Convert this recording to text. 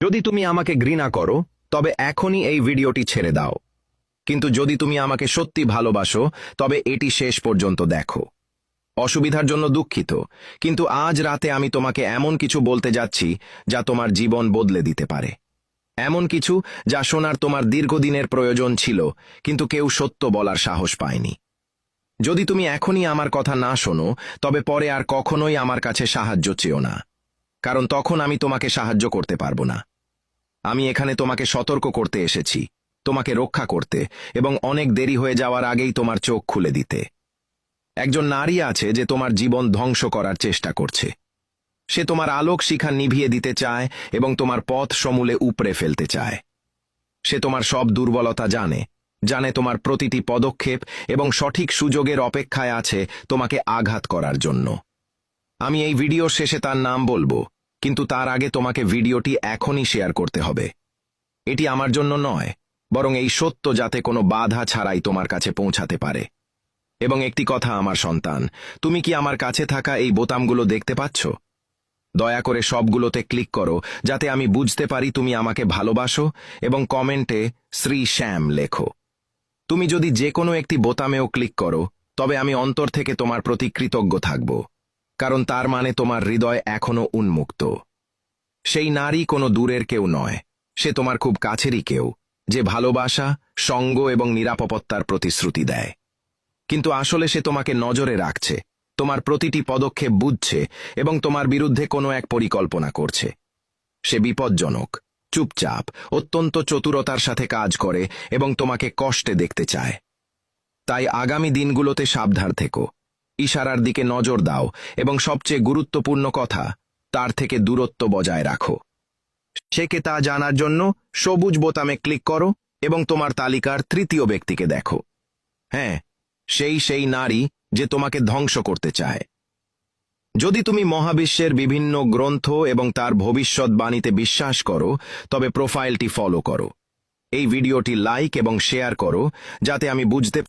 যদি তুমি আমাকে ঘৃণা করো তবে এখনই এই ভিডিওটি ছেড়ে দাও, কিন্তু যদি তুমি আমাকে সত্যি ভালোবাসো তবে এটি শেষ পর্যন্ত দেখো। অসুবিধার জন্য দুঃখিত, কিন্তু আজ রাতে আমি তোমাকে এমন কিছু বলতে যাচ্ছি যা তোমার জীবন বদলে দিতে পারে। এমন কিছু যা শোনার তোমার দীর্ঘদিনের প্রয়োজন ছিল, কিন্তু কেউ সত্য বলার সাহস পায়নি। যদি তুমি এখনই আমার কথা না শোনো তবে পরে আর কখনোই আমার কাছে সাহায্য চেও না, কারণ তখন আমি তোমাকে সাহায্য করতে পারবো না। আমি এখানে তোমাকে সতর্ক করতে এসেছি, তোমাকে রক্ষা করতে, এবং অনেক দেরি হয়ে যাওয়ার আগেই তোমার চোখ খুলে দিতে। একজন নারী আছে যে তোমার জীবন ধ্বংস করার চেষ্টা করছে। সে তোমার আলোক শিখা নিভিয়ে দিতে চায় এবং তোমার পথ সমূলে উপড়ে ফেলতে চায়। সে তোমার সব দুর্বলতা জানে, জানে তোমার প্রতিটি পদক্ষেপ, এবং সঠিক সুযোগের অপেক্ষায় আছে তোমাকে আঘাত করার জন্য। আমি এই ভিডিওর শেষে তার নাম বলবো, কিন্তু তার আগে তোমাকে ভিডিওটি এখনই শেয়ার করতে হবে। এটি আমার জন্য নয়, বরং এই সত্য যাতে কোনো বাধা ছাড়াই তোমার কাছে পৌঁছাতে পারে। এবং একটি কথা আমার সন্তান, তুমি কি আমার কাছে থাকা এই বোতামগুলো দেখতে পাচ্ছ? দয়া করে সবগুলোতে ক্লিক করো যাতে আমি বুঝতে পারি তুমি আমাকে ভালোবাসো, এবং কমেন্টে শ্রী শ্যাম লেখো। তুমি যদি যে কোনো একটি বোতামেও ক্লিক করো তবে আমি অন্তর থেকে তোমার প্রতি কৃতজ্ঞ থাকব, কারণ তার মানে তোমার হৃদয় এখনো উন্মুক্ত। সেই নারী কোনো দূরের কেউ নয়, সে তোমার খুব কাছেরই কেউ, যে ভালোবাসা, সঙ্গ এবং নিরাপত্তার প্রতিশ্রুতি দেয়। কিন্তু আসলে সে তোমাকে নজরে রাখছে, তোমার প্রতিটি পদক্ষেপ বুঝছে এবং তোমার বিরুদ্ধে কোনো এক পরিকল্পনা করছে। সে বিপজ্জনক, চুপচাপ, অত্যন্ত চতুরতার সাথে কাজ করে এবং তোমাকে কষ্টে দেখতে চায়। তাই আগামী দিনগুলোতে সাবধান থেকো, ইশারার দিকে নজর দাও, এবং সবচেয়ে গুরুত্বপূর্ণ কথা, তার থেকে দূরত্ব বজায় রাখো। সে কে তা জানার জন্য সবুজ বোতামে ক্লিক করো এবং তোমার তালিকার তৃতীয় ব্যক্তিকে দেখো। হ্যাঁ, সেই নারী যে তোমাকে ধ্বংস করতে চায়। যদি তুমি মহাবিশ্বের বিভিন্ন গ্রন্থ এবং তার ভবিষ্যৎবাণীতে বিশ্বাস করো তবে প্রোফাইলটি ফলো করো। এই ভিডিওটি লাইক এবং শেয়ার করো যাতে আমি বুঝতে